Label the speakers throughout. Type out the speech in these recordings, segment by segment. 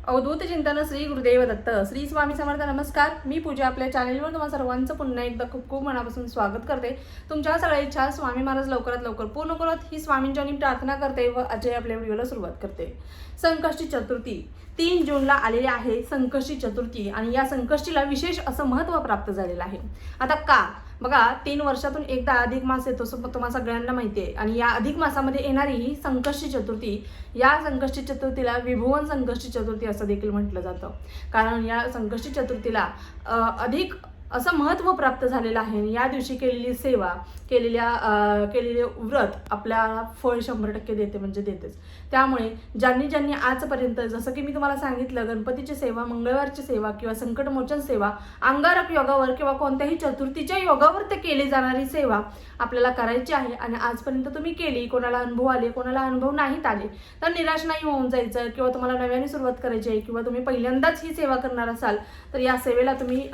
Speaker 1: अवधूत चिंतन श्री गुरुदेव दत्त श्री स्वामी समर्थ. नमस्कार, मी पूजा. आपल्या चॅनलवर तुम्हा सर्वांचं पुन्हा एकदा खूप खूप मनापासून स्वागत करते. तुमच्या सगळ्या इच्छा स्वामी महाराज लवकरात लवकर पूर्ण करत ही स्वामींच्या प्रार्थना करते व आजच्या आपल्या व्हिडिओला सुरुवात करते. संकष्टी चतुर्थी 3 जूनला आलेली आहे. संकष्टी चतुर्थी आणि या संकष्टीला विशेष असं महत्त्व प्राप्त झालेलं आहे. आता का बघा, 3 वर्षातून एकदा अधिक मास येतो तुम्हाला सगळ्यांना माहिती आहे. आणि या अधिक मासामध्ये येणारी ही संकष्टी चतुर्थी, या संकष्टी चतुर्थीला विभुवन संकष्टी चतुर्थी असं देखील म्हटलं जातं. कारण या संकष्टी चतुर्थीला अधिक असं महत्त्व प्राप्त झालेलं आहे. या दिवशी केलेली सेवा, केलेले व्रत आपल्याला फळ 100% देते, म्हणजे देतेच. त्यामुळे ज्यांनी आजपर्यंत, जसं की मी तुम्हाला सांगितलं, गणपतीची सेवा, मंगळवारची सेवा किंवा संकटमोचन सेवा, अंगारक योगावर किंवा कोणत्याही चतुर्थीच्या योगावर ते केली जाणारी सेवा आपल्याला करायची आहे. आणि आजपर्यंत तुम्ही केली, कोणाला अनुभव आले, कोणाला अनुभव नाहीत आले, तर निराश नाही होऊन जायचं. किंवा तुम्हाला नव्याने सुरुवात करायची आहे किंवा तुम्ही पहिल्यांदाच ही सेवा करणार असाल तर या सेवेला तुम्ही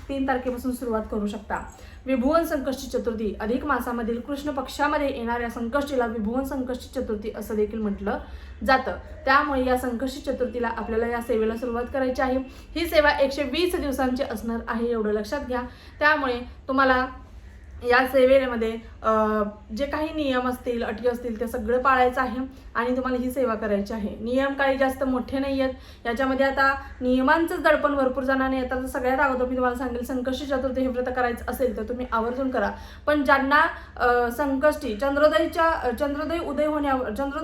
Speaker 1: 3 तारखेपासून सुरुवात करू शकता. विभुवन संकष्टी चतुर्थी, अधिक मासामधील कृष्ण पक्षामध्ये येणाऱ्या संकष्टीला विभुवन संकष्टी चतुर्थी असं देखील म्हटलं जातं. त्यामुळे या संकष्टी चतुर्थीला आपल्याला या सेवेला सुरुवात करायची आहे. ही सेवा 120 दिवसांची असणार आहे, एवढं लक्षात घ्या. त्यामुळे तुम्हाला या सेवेमध्ये जे काही नियम असतील, अटी असतील, ते सगळं पाळायचं आहे आणि तुम्हाला ही सेवा करायची आहे. नियम काही जास्त मोठे नाही आहेत. याच्यामध्ये आता नियमांचंच दडपण भरपूर जणांनी येतात. सगळ्यात अगोदर मी तुम्हाला सांगेल, संकष्टी चतुर्थी हे व्रत करायचं असेल तर तुम्ही आवर्जून करा. पण ज्यांना संकष्टी चंद्रोदय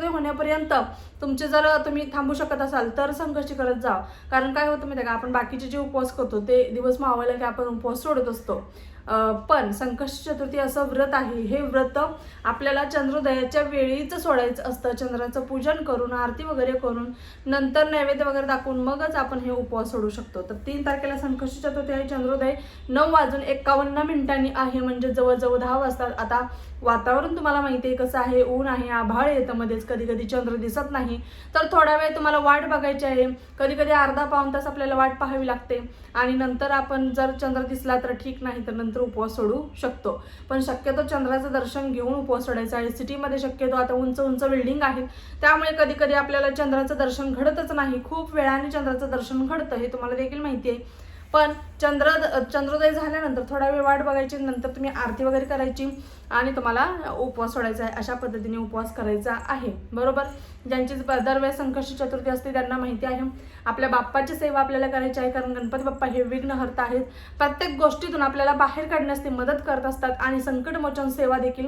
Speaker 1: होण्यापर्यंत तुमचे जर तुम्ही थांबू शकत असाल तर संकष्टी करत जा. कारण काय होतं माहिती आहे का, आपण बाकीचे जे उपवास करतो ते दिवस मावळले की आपण उपवास सोडत असतो. पण संकष्टी चतुर्थी असं व्रत आहे, हे व्रत आपल्याला चंद्रोदयाच्या वेळीच सोडायचं असतं. चंद्राचं पूजन करून, आरती वगैरे करून, नंतर नैवेद्य वगैरे दाखवून मगच आपण हे उपवास सोडू शकतो. तर 3 तारखेला संकष्टी चतुर्थी आहे. चंद्रोदय 9:51 आहे, म्हणजे जवळजवळ 10 वाजतात. आता वातावरण तुम्हाला माहिती आहे कसं आहे, ऊन आहे, आभाळ येतं मध्येच, कधी कधी चंद्र दिसत नाही, तर थोडा वेळ तुम्हाला वाट बघायची आहे. कधी कधी अर्धा-पाऊण तास आपल्याला वाट पाहावी लागते आणि नंतर आपण जर चंद्र दिसला तर ठीक, नाही तर नंतर उपवास सोडू शकतो. पण शक्यतो चंद्राचं दर्शन घेऊन उपवास सोडायचा आहे. सिटीमध्ये शक्यतो आता उंच उंच बिल्डिंग आहेत, त्यामुळे कधी कधी आपल्याला चंद्राचं दर्शन घडतच नाही. खूप वेळाने चंद्राचं दर्शन घडतं, हे तुम्हाला देखील माहिती आहे. पण चंद्रोदय झाल्यानंतर थोडा वेळ वाट बघायची, नंतर तुम्ही आरती वगैरे करायची आणि तुम्हाला उपवास सोडायचा आहे. अशा पद्धतीने उपवास करायचा आहे, बरोबर. ज्यांची दरवेळेस संकष्टी चतुर्थी असते त्यांना माहिती आहे. आपल्या बाप्पाची सेवा आपल्याला करायची आहे, कारण गणपती बाप्पा हे विघ्नहर्ता आहेत. प्रत्येक गोष्टीतून आपल्याला बाहेर काढण्यास ते मदत करत असतात आणि संकटमोचन सेवा देखील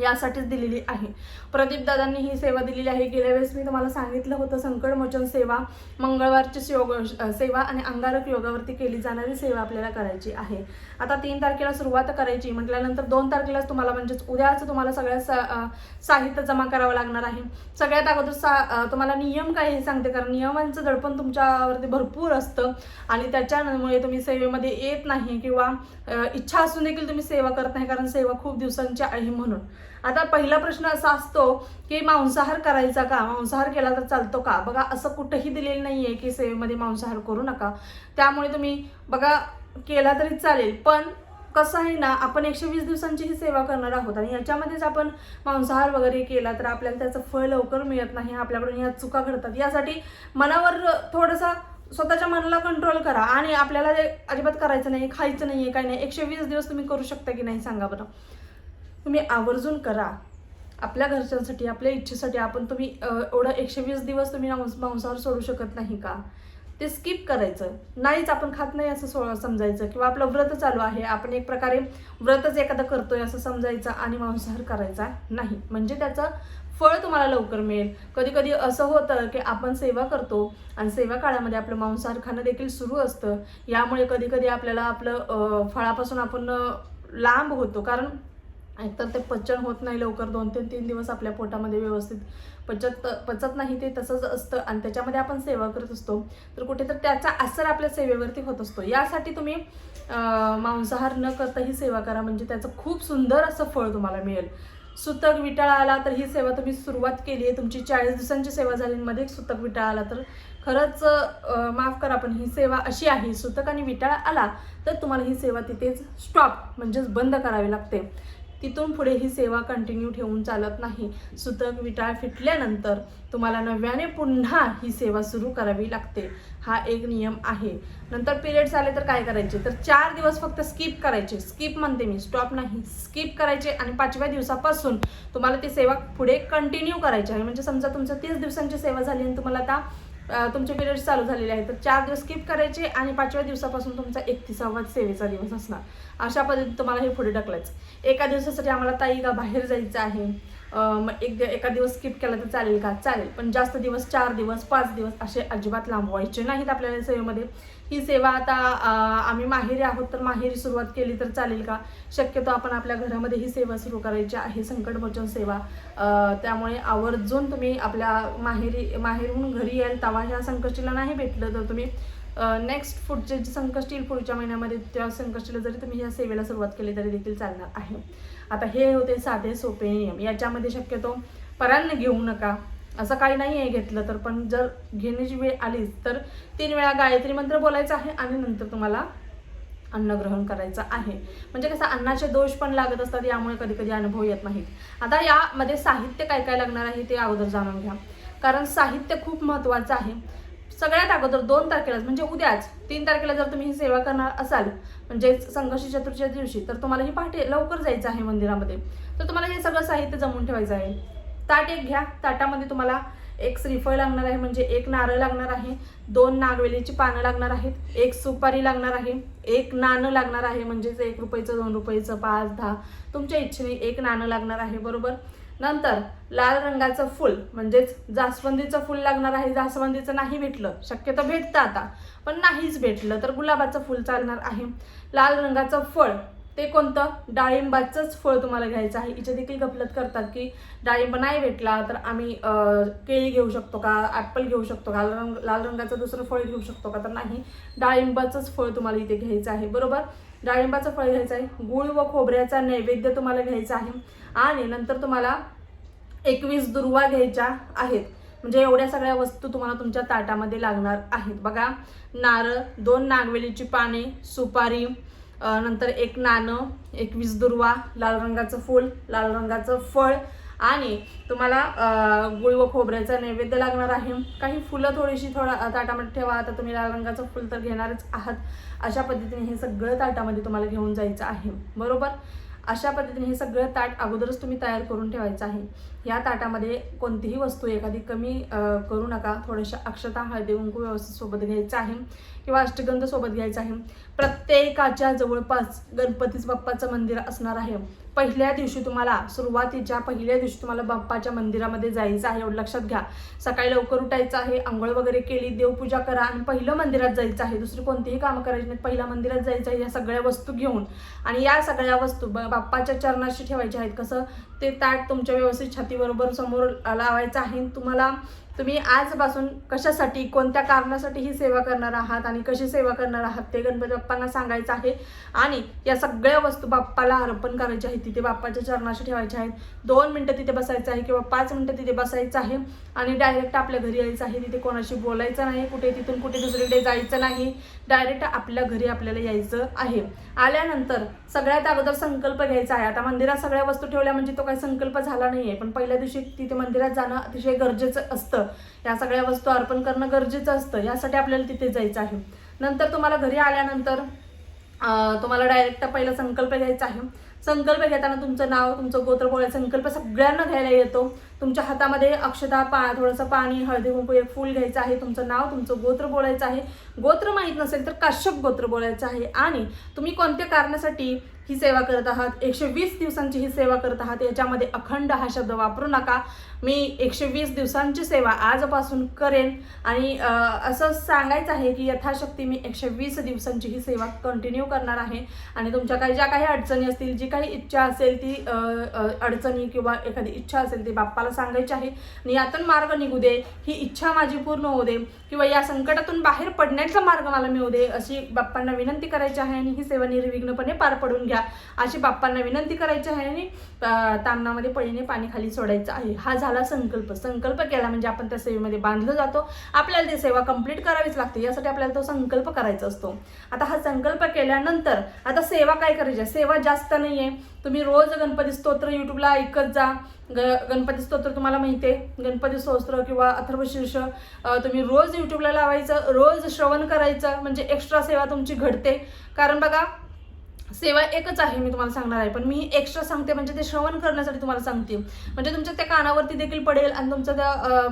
Speaker 1: यासाठीच दिलेली आहे. प्रदीप दादांनी ही सेवा दिलेली आहे. गेल्या वेळेस मी तुम्हाला सांगितलं होतं, संकटमोचन सेवा, मंगळवारची सेवा आणि अंगारक योगावरती केली जाणारी सेवा आपल्याला करायची आहे. आता 3 तारखेला सुरुवात करायची म्हटल्यानंतर 2 तारखेलाच तुम्हाला, म्हणजेच उद्याच तुम्हाला सगळ्या साहित्य जमा करावं लागणार आहे. सगळ्यात अगोदर तुम्हाला नियम काय हे सांगते, कारण नियमांचं दडपण तुमच्यावरती भरपूर असतं आणि त्याच्यामुळे तुम्ही सेवेमध्ये येत नाही किंवा इच्छा असून देखील तुम्ही सेवा करत नाही, कारण सेवा खूप दिवसांची आहे म्हणून. आता पहिला प्रश्न असा असतो की मांसाहार करायचा का, मांसाहार केला तर चालतो का? बघा, असं कुठेही दिलेलं नाहीये की सेवेमध्ये मांसाहार करू नका. त्यामुळे तुम्ही बघा, केला तरी चालेल, पण कसं आहे ना, आपण 120 दिवसांची ही सेवा करणार आहोत आणि याच्यामध्येच आपण मांसाहार वगैरे केला तर आपल्याला त्याचं फळ लवकर मिळत नाही. आपल्याकडून ह्या चुका घडतात. यासाठी मनावर थोडंसं स्वतःच्या मनाला कंट्रोल करा आणि आपल्याला ते अजिबात करायचं नाही, खायचं नाहीये, काही नाही. 120 दिवस तुम्ही करू शकता की नाही सांगा बरं? तुम्ही आवर्जून करा. आपल्या घरच्यांसाठी, आपल्या इच्छेसाठी तुम्ही एवढं 120 दिवस तुम्ही मांसाहार सोडू शकत नाही का? ते स्किप करायचं. नाहीच, आपण खात नाही असं समजायचं, किंवा आपलं व्रत चालू आहे, आपण एक प्रकारे व्रतच एखादं करतोय असं समजायचं आणि मांसाहार करायचा नाही, म्हणजे त्याचं फळ तुम्हाला लवकर मिळेल. कधी कधी असं होतं की आपण सेवा करतो आणि सेवा काळामध्ये आपलं मांसाहार खाणं देखील सुरू असतं. यामुळे कधी कधी आपल्याला आपलं फळापासून आपण लांब होतो, कारण एकतर ते पचन होत नाही लवकर. 2 ते 3 दिवस आपल्या पोटामध्ये व्यवस्थित पचत नाही, ते तसंच असतं आणि त्याच्यामध्ये आपण सेवा करत असतो, तर कुठेतरी त्याचा असर आपल्या सेवेवरती होत असतो. यासाठी तुम्ही मांसाहार न करता ही सेवा करा, म्हणजे त्याचं खूप सुंदर असं फळ तुम्हाला मिळेल. सुतक विटाळा आला तर ही सेवा तुम्ही सुरुवात केली आहे, तुमची 40 दिवसांची सेवा झाली, मध्ये सुतक विटाळा आला तर खरंच माफ करा, पण ही सेवा अशी आहे, सुतक आणि विटाळा आला तर तुम्हाला ही सेवा तिथेच स्टॉप, म्हणजेच बंद करावी लागते. तिथून पुढे ही सेवा कंटिन्यू ठेवून चालत नाही. सुतक विटाळ फिटल्यानंतर तुम्हाला नव्याने पुन्हा ही सेवा सुरू करावी लागते. हा एक नियम आहे. नंतर पिरियड्स आले तर काय करायचे, तर 4 दिवस फक्त स्किप करायचे. स्किप म्हणते मी, स्टॉप नाही, स्किप करायचे आणि 5व्या दिवसापासून तुम्हाला ती सेवा पुढे कंटिन्यू करायची आहे. म्हणजे समजा तुमचं 30 दिवसांची सेवा झाली आणि तुम्हाला आता तुमचे पिरियड्स चालू झालेले आहेत, तर 4 दिवस स्किप करायचे आणि 5व्या दिवसापासून तुमचा 31वा सेवेचा दिवस असणार. अशा पद्धतीने तुम्हाला हे पुढे ढकलायचं. एका दिवसासाठी आम्हाला ताई का बाहेर जायचं आहे, मग एका दिवस स्किप केला तर चालेल का, चालेल, पण जास्त दिवस 4 दिवस 5 दिवस असे अजिबात लांबवायचे नाहीत आपल्याला सेवेमध्ये. ही सेवा आता आम्ही माहेरी आहोत तर माहेरी सुरुवात केली तर चालेल का, शक्यतो आपण आपल्या घरामध्ये ही सेवा सुरू करायची आहे, संकटमोचन सेवा. त्यामुळे आवर्जून तुम्ही आपल्या माहेरून घरी याल तेव्हा ह्या संकष्टीला नाही भेटलं तर तुम्ही नेक्स्ट पुढचे जे संकष्टी येईल पुढच्या महिन्यामध्ये त्या संकष्टीला जरी तुम्ही या सेवेला सुरुवात केली तरी देखील चालणार आहे. आता हे होते साधे सोपे नियम. याच्यामध्ये शक्यतो परान्न घेऊ नका, असं काही नाही आहे घेतलं तर, पण जर घेण्याची वेळ आलीच तर 3 वेळा गायत्री मंत्र बोलायचा आहे आणि नंतर तुम्हाला अन्न ग्रहण करायचं आहे. म्हणजे कसं अन्नाचे दोष पण लागत असतात, यामुळे कधी कधी अनुभव येत नाहीत. आता यामध्ये साहित्य काय काय लागणार आहे ते अगोदर जाणून घ्या, कारण साहित्य खूप महत्त्वाचं आहे. सगळ्यात अगोदर 2 तारखेला म्हणजे उद्याच 3 तारखेला जर तुम्ही ही सेवा करणार असाल, म्हणजे संकष्टी चतुर्थीच्या दिवशी, तर तुम्हाला ही पहाटे लवकर जायचं आहे मंदिरामध्ये, तर तुम्हाला हे सगळं साहित्य जमवून ठेवायचं आहे. ताट एक घ्या. ताटामध्ये तुम्हाला 1 श्रीफळ लागणार आहे, म्हणजे 1 नारळ लागणार आहे, 2 नागवेलीची पानं लागणार आहेत, 1 सुपारी लागणार आहे, 1 नाणं लागणार आहे, म्हणजेच 1 रुपयाचं 2 रुपयाचं 5 10 तुमच्या इच्छेने 1 नाणं लागणार आहे, बरोबर. नंतर लाल रंगाचं फूल म्हणजेच जास्वंदीचं फूल लागणार आहे. जास्वंदीचं नाही भेटलं, शक्यतो भेटतं आता, पण नाहीच भेटलं तर गुलाबाचं फूल चालणार आहे. लाल रंगाचं फळ ते कोणतं, डाळिंबाचंच फळ तुम्हाला घ्यायचं आहे. इथे देखील गफलत करतात की डाळिंब नाही भेटला तर आम्ही केळी घेऊ शकतो का, ॲपल घेऊ शकतो का, लाल रंगाचं दुसरं फळ घेऊ शकतो का, तर नाही, डाळिंबाचंच फळ तुम्हाला इथे घ्यायचं आहे, बरोबर. डाळिंबाचं फळ घ्यायचं आहे. गूळ व खोबऱ्याचा नैवेद्य तुम्हाला घ्यायचा आहे आणि नंतर तुम्हाला 21 दुर्वा घ्यायच्या आहेत. म्हणजे एवढ्या सगळ्या वस्तू तुम्हाला तुमच्या ताटामध्ये लागणार आहेत. बघा, नारळ, 2 नागवेलीची पाने, सुपारी, नंतर 1 नाणं, 21 दुर्वा, लाल रंगाचं फूल, लाल रंगाचं फळ आणि तुम्हाला गुळ व खोबऱ्याचा नैवेद्य लागणार आहे. काही फुलं थोडीशी ताटामध्ये ठेवा. आता तुम्ही लाल रंगाचं फुल तर घेणारच आहात. अशा पद्धतीने हे सगळं ताटामध्ये तुम्हाला घेऊन जायचं आहे, बरोबर. अशा पद्धतीने हे सगळं ताट अगोदरच तुम्ही तयार करून ठेवायचं आहे. या ताटामध्ये कोणतीही वस्तू एखादी कमी करू नका. थोड्याशा अक्षता, हळदी कुंकू व्यवस्थित सोबत घ्यायचं आहे किंवा अष्टगंध सोबत घ्यायचं आहे. प्रत्येकाच्या जवळपास गणपती बाप्पाचं मंदिर असणार आहे. पहिल्या दिवशी तुम्हाला पहिल्या दिवशी तुम्हाला बाप्पाच्या मंदिरामध्ये जायचं आहे, एवढं लक्षात घ्या. सकाळी लवकर उठायचं आहे, आंघोळ वगैरे केली, देवपूजा करा आणि पहिलं मंदिरात जायचं आहे. दुसरी कोणतीही कामं करायची नाहीत, पहिल्या मंदिरात जायचं आहे या सगळ्या वस्तू घेऊन. आणि या सगळ्या वस्तू बाप्पाच्या चरणाशी ठेवायच्या आहेत. कसं, ते ताट तुमच्या व्यवस्थित छातीबरोबर समोर लावायचं आहे. तुम्ही आजपासून कशासाठी, कोणत्या कारणासाठी ही सेवा करणार आहात आणि कशी सेवा करणार आहात ते गणपती बाप्पांना सांगायचं आहे. आणि या सगळ्या वस्तू बाप्पाला अर्पण करायच्या आहेत, तिथे बाप्पाच्या चरणाशी ठेवायच्या आहेत. 2 मिनिटं तिथे बसायचं आहे किंवा 5 मिनिटं तिथे बसायचं आहे आणि डायरेक्ट आपल्या घरी यायचं आहे. तिथे कोणाशी बोलायचं नाही, तिथून कुठे दुसरीकडे जायचं नाही, डायरेक्ट आपल्या घरी आपल्याला यायचं आहे. आल्यानंतर सगळ्यात अगोदर संकल्प घ्यायचा आहे. आता मंदिरात सगळ्या वस्तू ठेवल्या म्हणजे तो काही संकल्प झाला नाही आहे, पण पहिल्या दिवशी तिथे मंदिरात जाणं अतिशय गरजेचं असतं. या सगळ्या वस्तू अर्पण करणं गरजेचं असतं, यासाठी आपल्याला तिथे जायचं आहे. नंतर तुम्हाला घरी आल्यानंतर तुम्हाला डायरेक्ट पहिला संकल्प घ्यायचा आहे. संकल्प घेताना तुमचं नाव, तुमचं गोत्र बोलायचं. संकल्प सगळ्यांना घ्यायला येतो. तुमच्या हातामध्ये अक्षता, थोडंसं पाणी, हळदी कुंकू, 1 फूल घ्यायचं आहे. तुमचं नाव, तुमचं गोत्र बोलायचं आहे. गोत्र माहीत नसेल तर काश्यप गोत्र बोलायचं आहे. आणि तुम्ही कोणत्या कारणासाठी ही सेवा करत आहात, 120 दिवसांची ही सेवा करत आहात, याच्यामध्ये अखंड हा शब्द वापरू नका. मी 120 दिवसांची सेवा आजपासून करेन आणि असं सांगायचं आहे की यथाशक्ती मी 120 दिवसांची ही सेवा कंटिन्यू करणार आहे. आणि तुमच्या ज्या काही अडचणी असतील, जी काही इच्छा असेल ती अडचणी किंवा एखादी इच्छा असेल ती बाप्पाला सांगायची आहे आणि यातून मार्ग निघू दे, ही इच्छा माझी पूर्ण होऊ दे किंवा या संकटातून बाहेर पडण्याचा मार्ग मला मिळू दे, अशी बाप्पांना विनंती करायची आहे आणि ही सेवा निर्विघ्नपणे पार पडून घ्या. घ्या अशी बाप्पांना विनंती करायची आहे आणि तामणामध्ये पळीने पाणी खाली सोडायचं आहे. हा झाला संकल्प. संकल्प केला म्हणजे आपण त्या सेवेमध्ये बांधलो जातो. आपल्याला ती सेवा कंप्लीट करावीच लागते, यासाठी आपल्याला तो संकल्प करायचा असतो. आता हा संकल्प केल्यानंतर आता सेवा काय करायची? सेवा जास्त नाहीये. तुम्ही रोज गणपती स्तोत्र युट्यूबला ऐकत जा. गणपती स्तोत्र तुम्हाला माहिती आहे, गणपती स्तोत्र किंवा अथर्वशीर्ष तुम्ही रोज युट्यूबला लावायचं, रोज श्रवण करायचं, म्हणजे एक्स्ट्रा सेवा तुमची घडते. कारण बघा सेवा एकच आहे, मी तुम्हाला सांगणार आहे, पण मी एक्स्ट्रा सांगते म्हणजे ते श्रवण करण्यासाठी तुम्हाला सांगते. म्हणजे तुमच्या त्या कानावरती देखील पडेल आणि तुमचं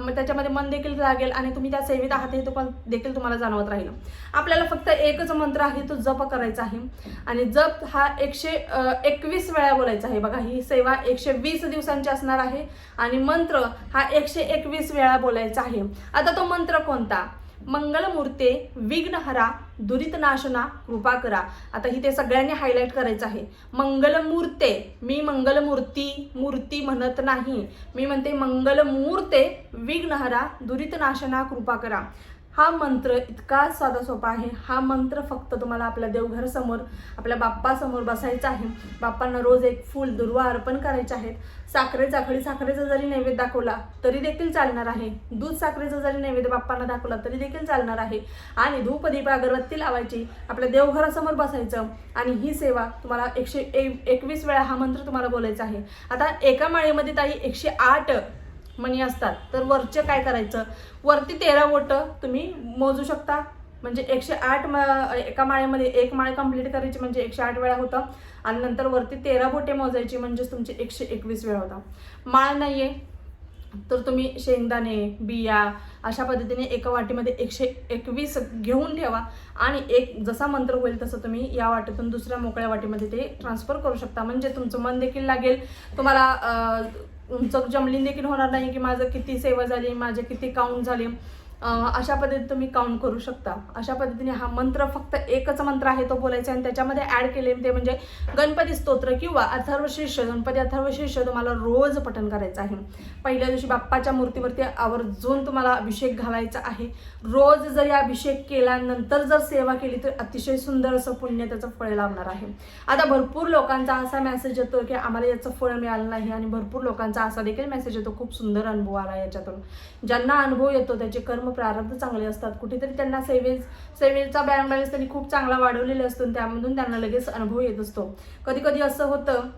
Speaker 1: त्याच्यामध्ये मन देखील लागेल आणि तुम्ही त्या सेवेत आहात हे देखील तुम्हाला जाणवत राहील. आपल्याला फक्त एकच मंत्र आहे, तो जप करायचा आहे आणि जप हा 121 वेळा बोलायचा आहे. बघा ही सेवा 120 दिवसांची असणार आहे आणि मंत्र हा 121 वेळा बोलायचा आहे. आता तो मंत्र कोणता? मंगलमूर्ते विघ्नहरा दुरितनाशना कृपा करा. आता ही ते सगळ्यांनी हायलाइट करायचं आहे. मंगलमूर्ते, मी मूर्ती म्हणत नाही, मी म्हणते मंगलमूर्ते विघ्नहरा दुरितनाशना कृपा करा. हा मंत्र इतका साधा सोपा आहे. हा मंत्र फक्त तुम्हाला आपल्या देवघरासमोर आपल्या बाप्पासमोर बसायचा आहे. बाप्पांना रोज एक फूल दुर्वा अर्पण करायचे आहेत. खडी साखरेचा जरी नैवेद्य दाखवला तरी देखील चालणार आहे. दूध साखरेचा जरी नैवेद्य बाप्पांना दाखवला तरी देखील चालणार आहे. आणि धूप दीप अगरबत्ती लावायची, आपल्या देवघरासमोर बसायचं आणि ही सेवा तुम्हाला 121 वेळा हा मंत्र तुम्हाला बोलायचा आहे. आता एका माळेमध्ये ताई 108 मणी असतात, तर वरचे काय करायचं? वरती 13 बोटं तुम्ही मोजू शकता. म्हणजे 108 एका माळेमध्ये एक माळ कंप्लीट करायची म्हणजे 108 वेळा होतं आणि नंतर वरती 13 बोटे मोजायची म्हणजे तुमचे 121 वेळा होता. माळ नाहीये तर तुम्ही शेंगदाणे बिया अशा पद्धतीने एका वाटीमध्ये 121 घेऊन ठेवा आणि जसा मंत्र होईल तसं तुम्ही या वाटीतून दुसऱ्या मोकळ्या वाटीमध्ये ते ट्रान्सफर करू शकता. म्हणजे तुमचं मन देखील लागेल, तुम्हाला तुमचं जमलिंग देखील होणार नाही की माझं किती सेवा झाली, माझे किती काउंट झाले. अशा पद्धतीने तुम्ही काउंट करू शकता. अशा पद्धतीने हा मंत्र फक्त एकच मंत्र आहे तो बोलायचा आणि त्याच्यामध्ये ॲड केले ते म्हणजे गणपती स्तोत्र किंवा अथर्वशीर्ष, गणपती अथर्वशीर्ष तुम्हाला रोज पठण करायचं आहे. पहिल्या दिवशी बाप्पाच्या मूर्तीवरती आवर्जून तुम्हाला अभिषेक घालायचा आहे. रोज जरी अभिषेक केल्यानंतर जर सेवा केली तर अतिशय सुंदर असं पुण्य त्याचं फळ लाभणार आहे. आता भरपूर लोकांचा असा मेसेज येतो की आम्हाला याचं फळ मिळालं नाही आणि भरपूर लोकांचा असा देखील मेसेज येतो खूप सुंदर अनुभव आला याच्यातून. ज्यांना अनुभव येतो त्याचे कर्म प्रारब्ध चांगले असतात. कुठेतरी त्यांना सेवेचा बँक बॅलन्स त्यांनी खूप चांगला वाढवलेला असतो, त्यामधून त्यांना लगेच अनुभव येत असतो. कधी कधी असं होतं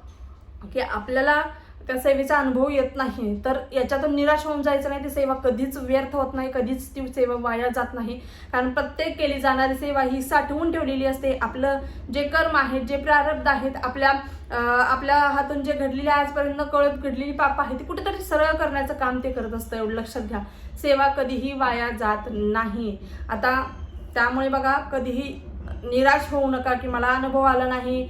Speaker 1: की आपल्याला त्या सेवेचा अनुभव येत नाही तर याच्यातून निराश होऊन जायचं नाही. ती सेवा कधीच व्यर्थ होत नाही, कधीच ती सेवा वाया जात नाही. कारण प्रत्येक केली जाणारी सेवा ही साठवून ठेवलेली असते. आपलं जे कर्म आहेत, जे प्रारब्ध आहेत, आपल्या हातून जे घडलेली आजपर्यंत कळत घडलेली पाप आहे ती कुठेतरी सरळ करण्याचं काम ते करत असतं. एवढं लक्षात घ्या. सेवा कधीही वाया जात नाही. आता त्यामुळे बघा कधीही निराश होऊ नका की मला अनुभव आला नाही,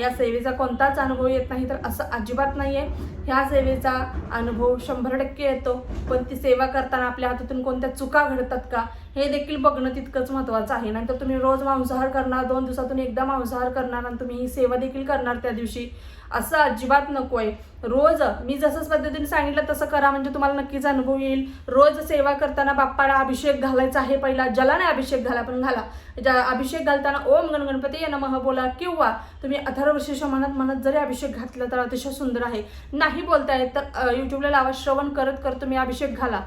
Speaker 1: या सेवेचा कोणताच अनुभव येत नाही, तर असं अजिबात नाही आहे. ह्या सेवेचा अनुभव 100% येतो. पण ती सेवा करताना आपल्या हातातून कोणत्या चुका घडतात का हे देखील बघणं तितकंच महत्त्वाचं आहे. नाहीतर तुम्ही रोज मांसाहार करणार, 2 दिवसातून एकदा मांसाहार करणार आणि तुम्ही ही सेवा देखील करणार त्या दिवशी, असं अजिबात नको आहे. रोज मी जसंच पद्धतीने सांगितलं तसं करा म्हणजे तुम्हाला नक्कीच अनुभव येईल. रोज सेवा करताना बाप्पाला अभिषेक घालायचा आहे. पहिला जलाने अभिषेक घाला, पण घाला. अभिषेक घालताना ओम गण गणपती नमः बोला किंवा तुम्ही अथर्वशीर्ष म्हणत जरी अभिषेक घातला तर अतिशय सुंदर आहे. नाही बोलता येत तर युट्यूबला लावा, श्रवण करत तुम्ही अभिषेक घाला.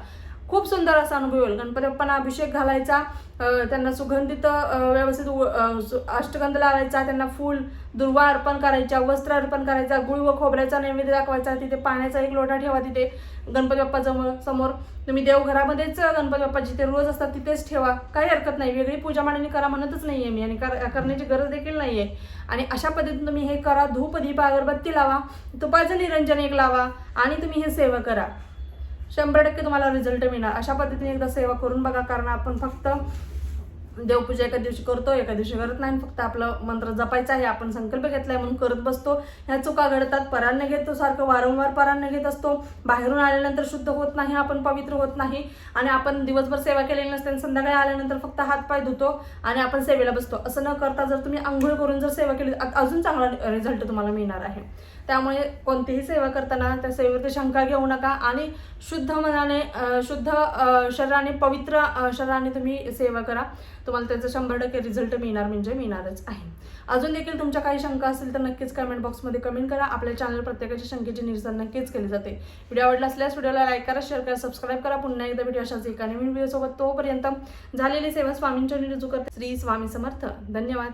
Speaker 1: खूप सुंदर असा अनुभव येईल. गणपती बाप्पांना अभिषेक घालायचा, त्यांना सुगंधित व्यवस्थित अष्टगंध लावायचा, त्यांना फूल दुर्वा अर्पण करायच्या, वस्त्र अर्पण करायचा, गुळ व खोबऱ्याचा नैवेद्य दाखवायचा. तिथे पाण्याचा एक लोटा ठेवा तिथे गणपती बाप्पा समोर. तुम्ही देवघरामध्येच गणपती बाप्पा जिथे रोज असतात तिथेच ठेवा, काही हरकत नाही. वेगळी पूजा मांडणी करा म्हणतच नाहीये मी आणि करण्याची गरज देखील नाहीये. आणि अशा पद्धतीने तुम्ही हे करा. धूप दीप अगरबत्ती लावा, तुपाचं निरंजन एक लावा आणि तुम्ही हे सेवा करा. 100% तुम्हाला रिझल्ट मिळणार. अशा पद्धतीने एकदा सेवा करून बघा. कारण आपण फक्त देवपूजा एका दिवशी करतो, एका दिवशी करत नाही. फक्त आपलं मंत्र जपायचं आहे, आपण संकल्प घेतलाय म्हणून करत बसतो. ह्या चुका घडतात. परान्न घेतो, सारखं वारंवार परान्न घेत असतो. बाहेरून आल्यानंतर शुद्ध होत नाही, आपण पवित्र होत नाही आणि आपण दिवसभर सेवा केलेली नसते आणि संध्याकाळी आल्यानंतर फक्त हातपाय धुतो आणि आपण सेवेला बसतो. असं न करता जर तुम्ही आंघोळ करून जर सेवा केली अजून चांगला रिझल्ट तुम्हाला मिळणार आहे. त्यामुळे कोणतीही सेवा करताना त्या सेवेवरती शंका घेऊ नका आणि शुद्ध मनाने, शुद्ध शरीराने, पवित्र शरीराने तुम्ही सेवा करा. तुम्हाला त्याचा 100% रिझल्ट मिळणार म्हणजे मिळणारच आहे. अजून देखील तुमच्या काही शंका असतील तर नक्कीच कमेंट बॉक्समध्ये कमेंट करा. आपल्या चॅनल प्रत्येकाच्या शंकेचे निरसन नक्कीच केले जाते. व्हिडिओ आवडला असल्यास व्हिडिओला लाईक करा, शेअर करा, सबस्क्राईब करा. पुन्हा एकदा भेटू अशाच एका नवीन व्हिडिओसोबत. तोपर्यंत झालेली सेवा स्वामींच्या निरजू करते. श्री स्वामी समर्थ. धन्यवाद.